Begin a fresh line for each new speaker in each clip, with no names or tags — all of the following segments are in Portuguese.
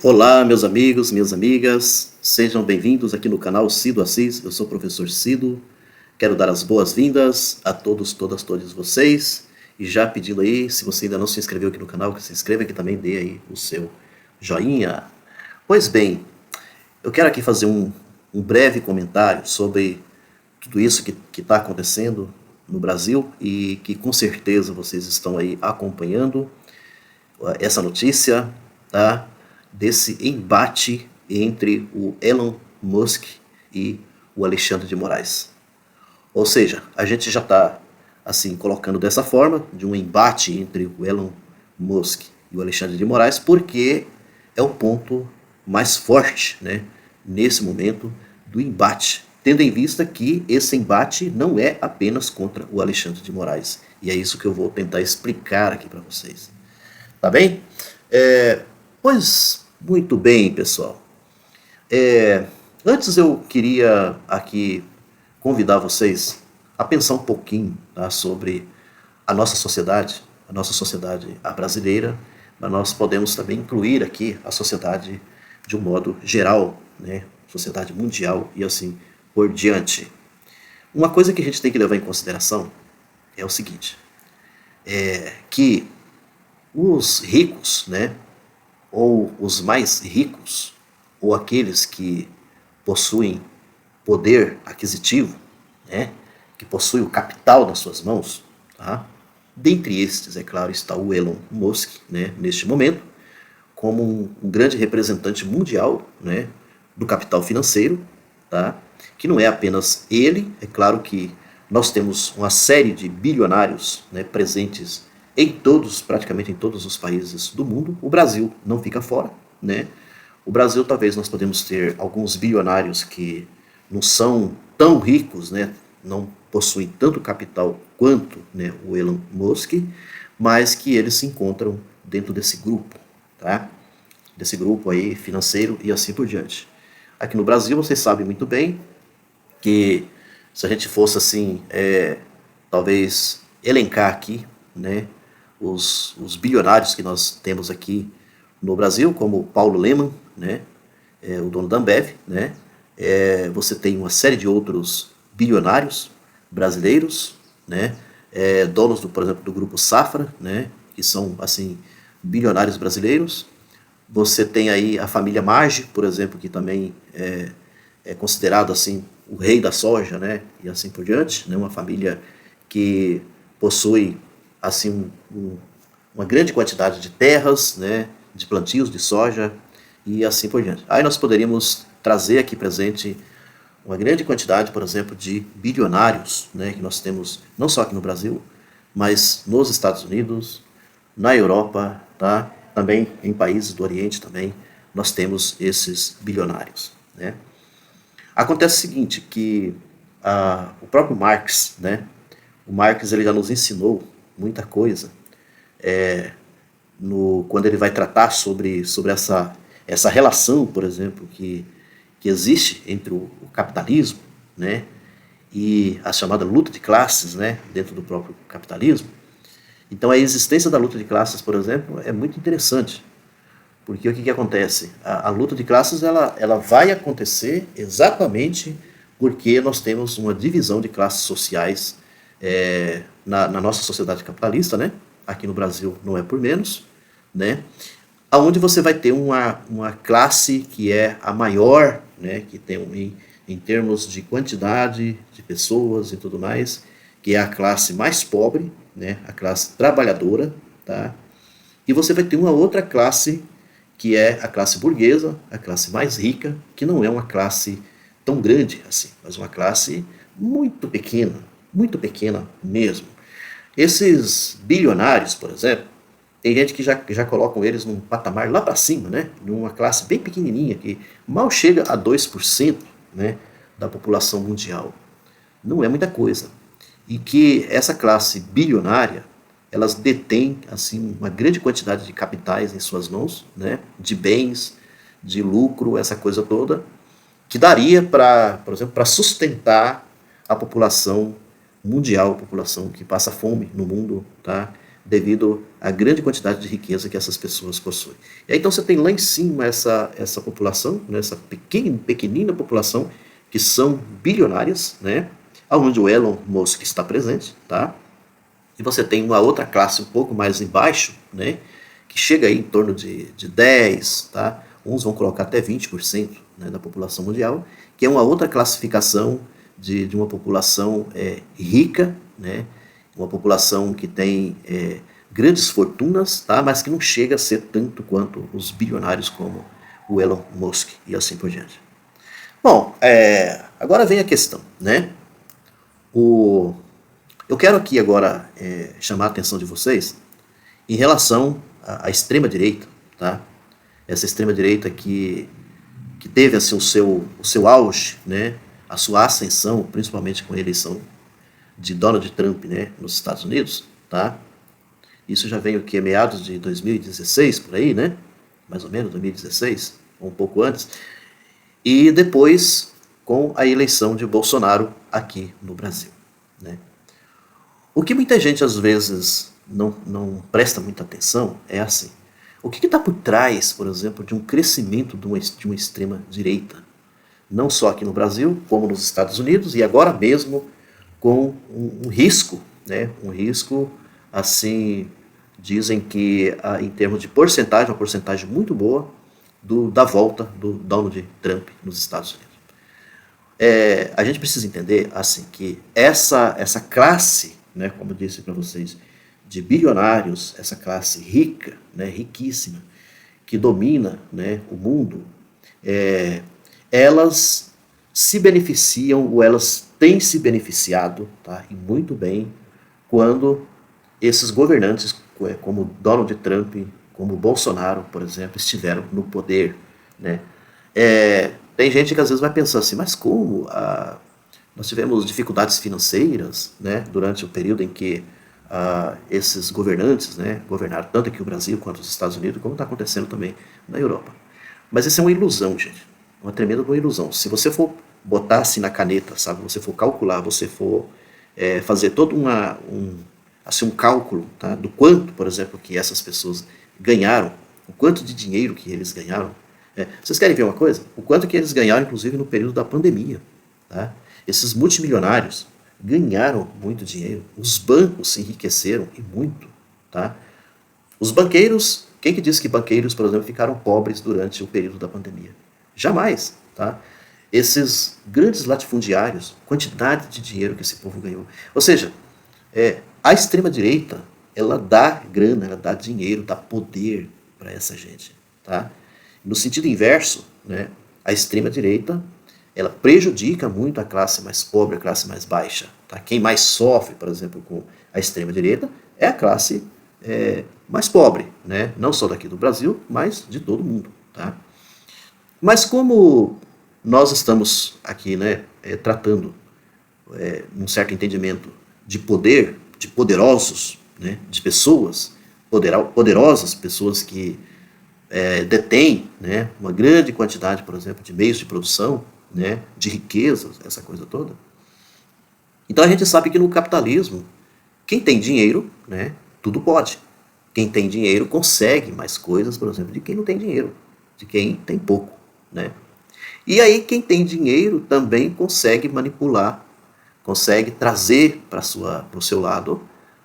Olá, meus amigos, minhas amigas, sejam bem-vindos aqui no canal Cido Assis. Eu sou o professor Cido. Quero dar as boas-vindas a todos vocês. E já pedindo aí, se você ainda não se inscreveu aqui no canal, que se inscreva aqui também, dê aí o seu joinha. Pois bem, eu quero aqui fazer um breve comentário sobre tudo isso que está acontecendo no Brasil e que com certeza vocês estão aí acompanhando essa notícia, tá? Desse embate entre o Elon Musk e o Alexandre de Moraes. Ou seja, a gente já está assim colocando dessa forma, de um embate entre o Elon Musk e o Alexandre de Moraes, porque é o ponto mais forte, né, nesse momento do embate, tendo em vista que esse embate não é apenas contra o Alexandre de Moraes. E é isso que eu vou tentar explicar aqui para vocês. Tá bem? Pois, muito bem, pessoal. Antes eu queria aqui convidar vocês a pensar um pouquinho, tá, sobre a nossa sociedade a brasileira, mas nós podemos também incluir aqui a sociedade de um modo geral, né, sociedade mundial e assim por diante. Uma coisa que a gente tem que levar em consideração é o seguinte, que os ricos, né, ou os mais ricos, ou aqueles que possuem poder aquisitivo, né, que possuem o capital nas suas mãos, tá? Dentre estes, é claro, está o Elon Musk, né, neste momento, como um grande representante mundial, né, do capital financeiro, tá? Que não é apenas ele, é claro que nós temos uma série de bilionários, né, presentes praticamente em todos os países do mundo. O Brasil não fica fora, né? O Brasil, talvez nós podemos ter alguns bilionários que não são tão ricos, né? Não possuem tanto capital quanto, né, o Elon Musk, mas que eles se encontram dentro desse grupo, tá? Desse grupo aí financeiro e assim por diante. Aqui no Brasil, vocês sabem muito bem que se a gente fosse assim, talvez elencar aqui, né, os bilionários que nós temos aqui no Brasil, como Paulo Lemann, né, o dono da Ambev, né, você tem uma série de outros bilionários brasileiros, né, donos, por exemplo, do grupo Safra, né, que são assim bilionários brasileiros. Você tem aí a família Maggi, por exemplo, que também é considerado assim o rei da soja, né, e assim por diante, né, uma família que possui assim uma grande quantidade de terras, né, de plantios de soja e assim por diante. Aí nós poderíamos trazer aqui presente uma grande quantidade, por exemplo, de bilionários, né, que nós temos não só aqui no Brasil, mas nos Estados Unidos, na Europa, tá? Também em países do Oriente também nós temos esses bilionários, né? Acontece o seguinte, que o próprio Marx, né, o Marx ele já nos ensinou muita coisa quando ele vai tratar sobre essa relação, por exemplo, que existe entre o capitalismo, né, e a chamada luta de classes, né, dentro do próprio capitalismo. Então a existência da luta de classes, por exemplo, é muito interessante, porque o que acontece? A luta de classes ela vai acontecer exatamente porque nós temos uma divisão de classes sociais na nossa sociedade capitalista, né? Aqui no Brasil não é por menos, né? Aonde você vai ter uma classe que é a maior, né? Que tem em termos de quantidade de pessoas e tudo mais, que é a classe mais pobre, né? A classe trabalhadora, tá? E você vai ter uma outra classe que é a classe burguesa, a classe mais rica, que não é uma classe tão grande assim, mas uma classe muito pequena mesmo. Esses bilionários, por exemplo, tem gente que já colocam eles num patamar lá para cima, né? Numa classe bem pequenininha, que mal chega a 2%, né, da população mundial. Não é muita coisa. E que essa classe bilionária, elas detêm assim, uma grande quantidade de capitais em suas mãos, né, de bens, de lucro, essa coisa toda, que daria para, por exemplo, para sustentar a população mundial, a população que passa fome no mundo, tá? devido à grande quantidade de riqueza que essas pessoas possuem. E aí, então você tem lá em cima essa população, né, essa pequenina população, que são bilionárias, né, onde o Elon Musk está presente, tá? E você tem uma outra classe um pouco mais embaixo, né, que chega aí em torno de 10, tá? Uns vão colocar até 20%, né, da população mundial, que é uma outra classificação de uma população rica, né, uma população que tem grandes fortunas, tá, mas que não chega a ser tanto quanto os bilionários como o Elon Musk e assim por diante. Bom, agora vem a questão, né? Eu quero aqui agora chamar a atenção de vocês em relação à extrema-direita, tá? Essa extrema-direita que teve assim, o seu auge, né? A sua ascensão, principalmente com a eleição de Donald Trump, né? Nos Estados Unidos, tá? Isso já vem o que? Meados de 2016, por aí, né? Mais ou menos, 2016, ou um pouco antes. E depois com a eleição de Bolsonaro aqui no Brasil, né? O que muita gente às vezes não presta muita atenção é assim. O que está por trás, por exemplo, de um crescimento de uma extrema direita? Não só aqui no Brasil, como nos Estados Unidos, e agora mesmo com um risco, né? Um risco, assim, dizem que em termos de porcentagem, uma porcentagem muito boa da volta do Donald Trump nos Estados Unidos. A gente precisa entender assim que essa classe, né, como eu disse para vocês, de bilionários, essa classe rica, né, riquíssima, que domina, né, o mundo, elas se beneficiam ou elas têm se beneficiado, tá, e muito bem, quando esses governantes, como Donald Trump, como Bolsonaro, por exemplo, estiveram no poder, né? Tem gente que às vezes vai pensar assim, mas como nós tivemos dificuldades financeiras, né, durante o período em que esses governantes, né, governaram tanto aqui o Brasil quanto os Estados Unidos, como está acontecendo também na Europa. Mas isso é uma ilusão, gente. Uma tremenda uma ilusão. Se você for botar assim na caneta, sabe, você for calcular, você for fazer todo um cálculo, tá, do quanto, por exemplo, que essas pessoas ganharam, o quanto de dinheiro que eles ganharam. Vocês querem ver uma coisa? O quanto que eles ganharam, inclusive, no período da pandemia. Tá? Esses multimilionários ganharam muito dinheiro. Os bancos se enriqueceram e muito. Tá? Os banqueiros, quem que disse que banqueiros, por exemplo, ficaram pobres durante o período da pandemia? Jamais. Tá? Esses grandes latifundiários, quantidade de dinheiro que esse povo ganhou. Ou seja, a extrema-direita, ela dá grana, ela dá dinheiro, dá poder para essa gente. Tá? No sentido inverso, né, a extrema-direita ela prejudica muito a classe mais pobre, a classe mais baixa. Tá? Quem mais sofre, por exemplo, com a extrema-direita é a classe mais pobre, né? Não só daqui do Brasil, mas de todo mundo. Tá? Mas como nós estamos aqui, né, tratando num certo entendimento de poder, de poderosos, né, de pessoas poderosas, pessoas que detém, né, uma grande quantidade, por exemplo, de meios de produção, né, de riquezas, essa coisa toda. Então a gente sabe que no capitalismo, quem tem dinheiro, né, tudo pode. Quem tem dinheiro consegue mais coisas, por exemplo, de quem não tem dinheiro, de quem tem pouco. Né? E aí quem tem dinheiro também consegue manipular, consegue trazer para o seu lado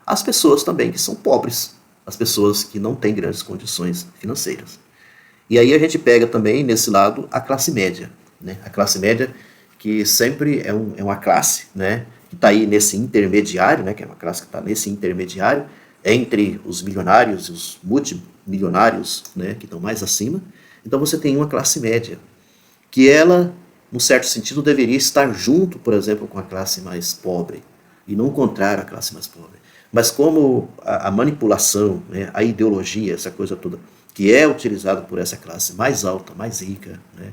as pessoas também que são pobres, as pessoas que não têm grandes condições financeiras. E aí a gente pega também, nesse lado, a classe média. Né? A classe média, que sempre é uma classe, né, que está aí nesse intermediário, né, que é uma classe que está nesse intermediário, entre os milionários e os multimilionários, né, que estão mais acima. Então você tem uma classe média, que ela, num certo sentido, deveria estar junto, por exemplo, com a classe mais pobre, e não contrário à classe mais pobre. Mas como a manipulação, né, a ideologia, essa coisa toda, que é utilizada por essa classe mais alta, mais rica, né,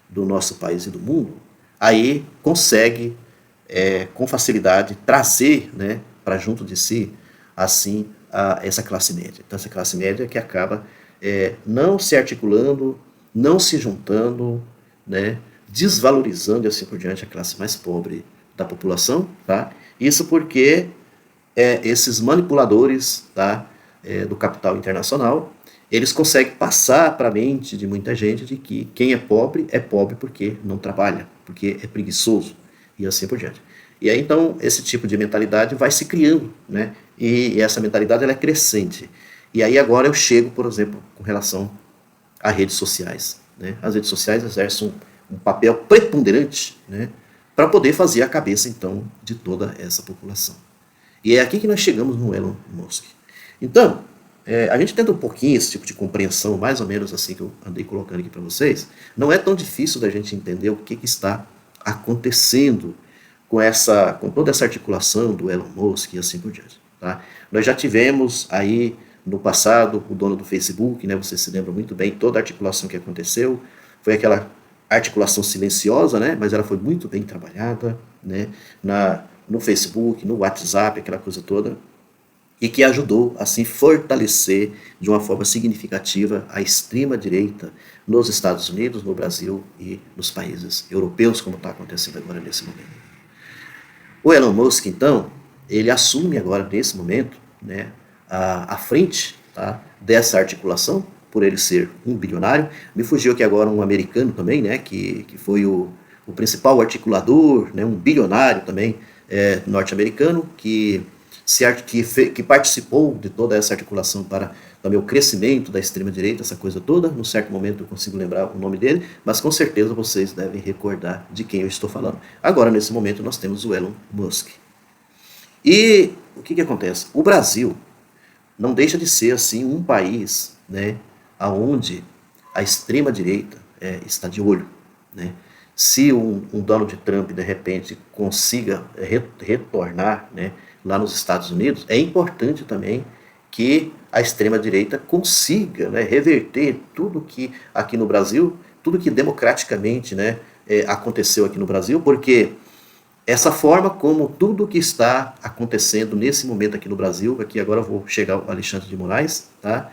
do nosso país e do mundo, aí consegue, com facilidade, trazer, né, para junto de si, assim, essa classe média. Então, essa classe média que acaba não se articulando, não se juntando, né, desvalorizando e assim por diante a classe mais pobre da população. Tá? Isso porque esses manipuladores, tá, do capital internacional, eles conseguem passar para a mente de muita gente de que quem é pobre porque não trabalha, porque é preguiçoso e assim por diante. E aí então esse tipo de mentalidade vai se criando, né? E essa mentalidade ela é crescente. E aí agora eu chego, por exemplo, com relação às redes sociais, né? As redes sociais exercem um papel preponderante, né? Para poder fazer a cabeça então de toda essa população. E é aqui que nós chegamos no Elon Musk. Então, a gente tenta um pouquinho esse tipo de compreensão, mais ou menos assim que eu andei colocando aqui para vocês. Não é tão difícil da gente entender o que está acontecendo com toda essa articulação do Elon Musk e assim por diante. Tá? Nós já tivemos aí no passado o dono do Facebook, né, você se lembra muito bem, toda a articulação que aconteceu, foi aquela articulação silenciosa, né, mas ela foi muito bem trabalhada, né, no Facebook, no WhatsApp, aquela coisa toda, e que ajudou assim fortalecer de uma forma significativa a extrema-direita nos Estados Unidos, no Brasil e nos países europeus, como está acontecendo agora nesse momento. O Elon Musk, então, ele assume agora, nesse momento, né, a frente, tá, dessa articulação, por ele ser um bilionário. Me fugiu aqui agora um americano também, né, que foi o principal articulador, né, um bilionário também norte-americano, que participou de toda essa articulação para também o crescimento da extrema-direita, essa coisa toda. Num certo momento eu consigo lembrar o nome dele, mas com certeza vocês devem recordar de quem eu estou falando. Agora, nesse momento, nós temos o Elon Musk. E o que acontece? O Brasil não deixa de ser assim um país, né, onde a extrema-direita está de olho, né? Se um Donald Trump, de repente, consiga retornar, né, lá nos Estados Unidos, é importante também que a extrema-direita consiga, né, reverter tudo que aqui no Brasil, tudo que democraticamente, né, aconteceu aqui no Brasil, porque essa forma como tudo que está acontecendo nesse momento aqui no Brasil, aqui agora eu vou chegar ao Alexandre de Moraes, tá?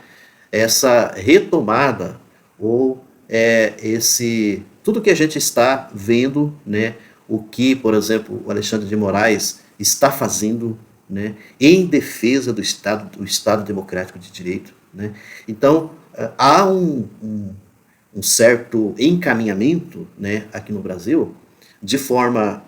Essa retomada ou tudo que a gente está vendo, né, o que, por exemplo, o Alexandre de Moraes está fazendo, né, em defesa do Estado Democrático de Direito, né? Então, há um certo encaminhamento, né, aqui no Brasil, de forma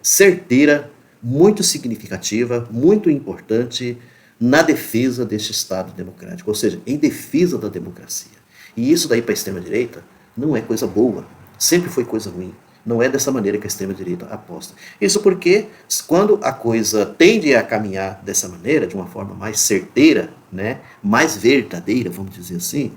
certeira, muito significativa, muito importante, na defesa deste Estado democrático, ou seja, em defesa da democracia. E isso daí para a extrema-direita não é coisa boa, sempre foi coisa ruim. Não é dessa maneira que a extrema-direita aposta. Isso porque quando a coisa tende a caminhar dessa maneira, de uma forma mais certeira, né, mais verdadeira, vamos dizer assim,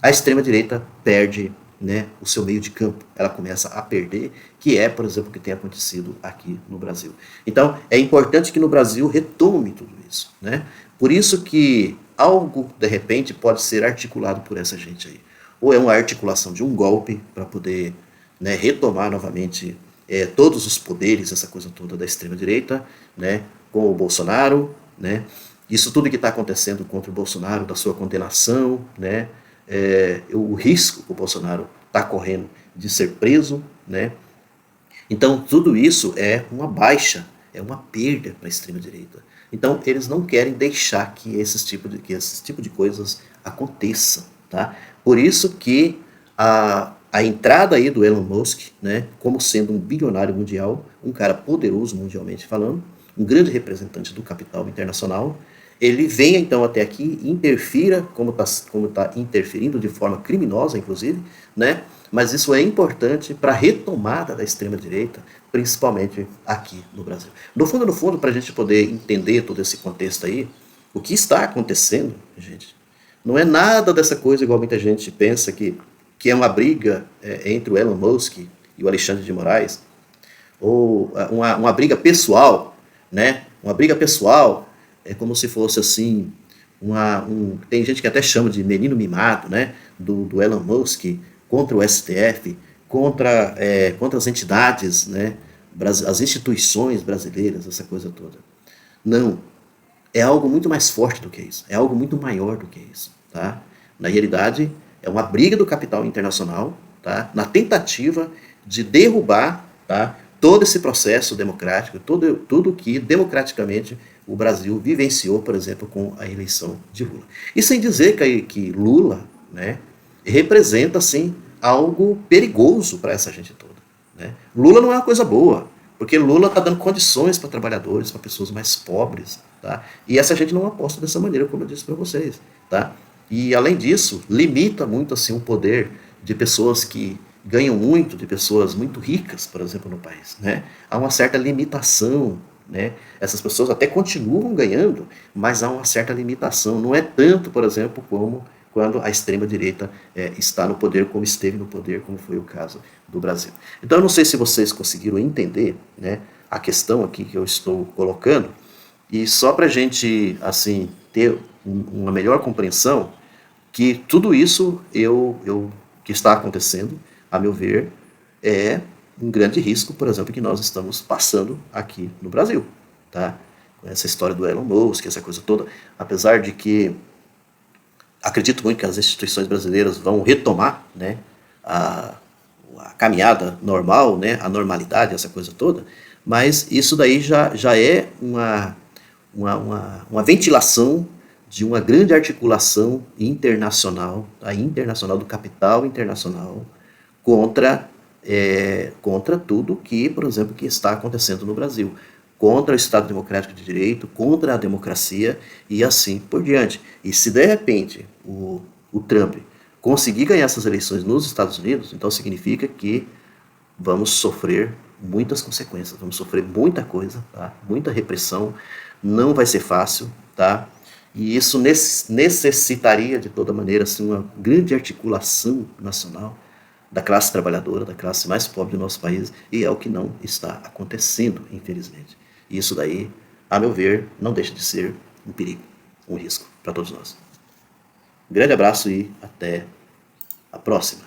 a extrema-direita perde, né, o seu meio de campo. Ela começa a perder, que é, por exemplo, o que tem acontecido aqui no Brasil. Então, é importante que no Brasil retome tudo isso, né? Por isso que algo, de repente, pode ser articulado por essa gente aí. Ou é uma articulação de um golpe para poder, né, retomar novamente todos os poderes, essa coisa toda da extrema-direita, né, com o Bolsonaro, né? Isso tudo que está acontecendo contra o Bolsonaro, da sua condenação, né? O risco que o Bolsonaro está correndo de ser preso, né? Então, tudo isso é uma baixa, é uma perda para a extrema-direita. Então, eles não querem deixar que esse tipo de coisas aconteçam, tá? Por isso que a entrada aí do Elon Musk, né, como sendo um bilionário mundial, um cara poderoso mundialmente falando, um grande representante do capital internacional, ele venha então até aqui, interfira, como tá interferindo de forma criminosa, inclusive, né? Mas isso é importante para a retomada da extrema-direita, principalmente aqui no Brasil. No fundo, para a gente poder entender todo esse contexto aí, o que está acontecendo, gente, não é nada dessa coisa igual muita gente pensa que é uma briga entre o Elon Musk e o Alexandre de Moraes, ou uma briga pessoal, né? Uma briga pessoal é como se fosse assim, tem gente que até chama de menino mimado, né? Do Elon Musk contra o STF, contra as entidades, né? As instituições brasileiras, essa coisa toda. Não, é algo muito mais forte do que isso, é algo muito maior do que isso, tá? Na realidade, é uma briga do capital internacional, tá? Na tentativa de derrubar, tá, todo esse processo democrático, tudo que democraticamente o Brasil vivenciou, por exemplo, com a eleição de Lula. E sem dizer que Lula, né, representa, assim, algo perigoso para essa gente toda. Né? Lula não é uma coisa boa, porque Lula está dando condições para trabalhadores, para pessoas mais pobres. Tá? E essa gente não aposta dessa maneira, como eu disse para vocês. Tá? E, além disso, limita muito assim, o poder de pessoas que ganham muito, de pessoas muito ricas, por exemplo, no país. Né? Há uma certa limitação. Né? Essas pessoas até continuam ganhando, mas há uma certa limitação. Não é tanto, por exemplo, como quando a extrema-direita está no poder, como esteve no poder, como foi o caso do Brasil. Então, eu não sei se vocês conseguiram entender, né, a questão aqui que eu estou colocando, e só para a gente assim, ter uma melhor compreensão, que tudo isso que está acontecendo, a meu ver, é um grande risco, por exemplo, que nós estamos passando aqui no Brasil. Tá? Essa história do Elon Musk, essa coisa toda, apesar de que acredito muito que as instituições brasileiras vão retomar, né, a caminhada normal, né, a normalidade, essa coisa toda, mas isso daí já é uma ventilação de uma grande articulação internacional, a internacional do capital internacional, contra tudo que, por exemplo, que está acontecendo no Brasil, contra o Estado Democrático de Direito, contra a democracia e assim por diante. E se de repente o Trump conseguir ganhar essas eleições nos Estados Unidos, então significa que vamos sofrer muitas consequências, vamos sofrer muita coisa, tá? Muita repressão, não vai ser fácil, tá? E isso necessitaria, de toda maneira, assim, uma grande articulação nacional da classe trabalhadora, da classe mais pobre do nosso país, e é o que não está acontecendo, infelizmente. E isso daí, a meu ver, não deixa de ser um perigo, um risco para todos nós. Um grande abraço e até a próxima.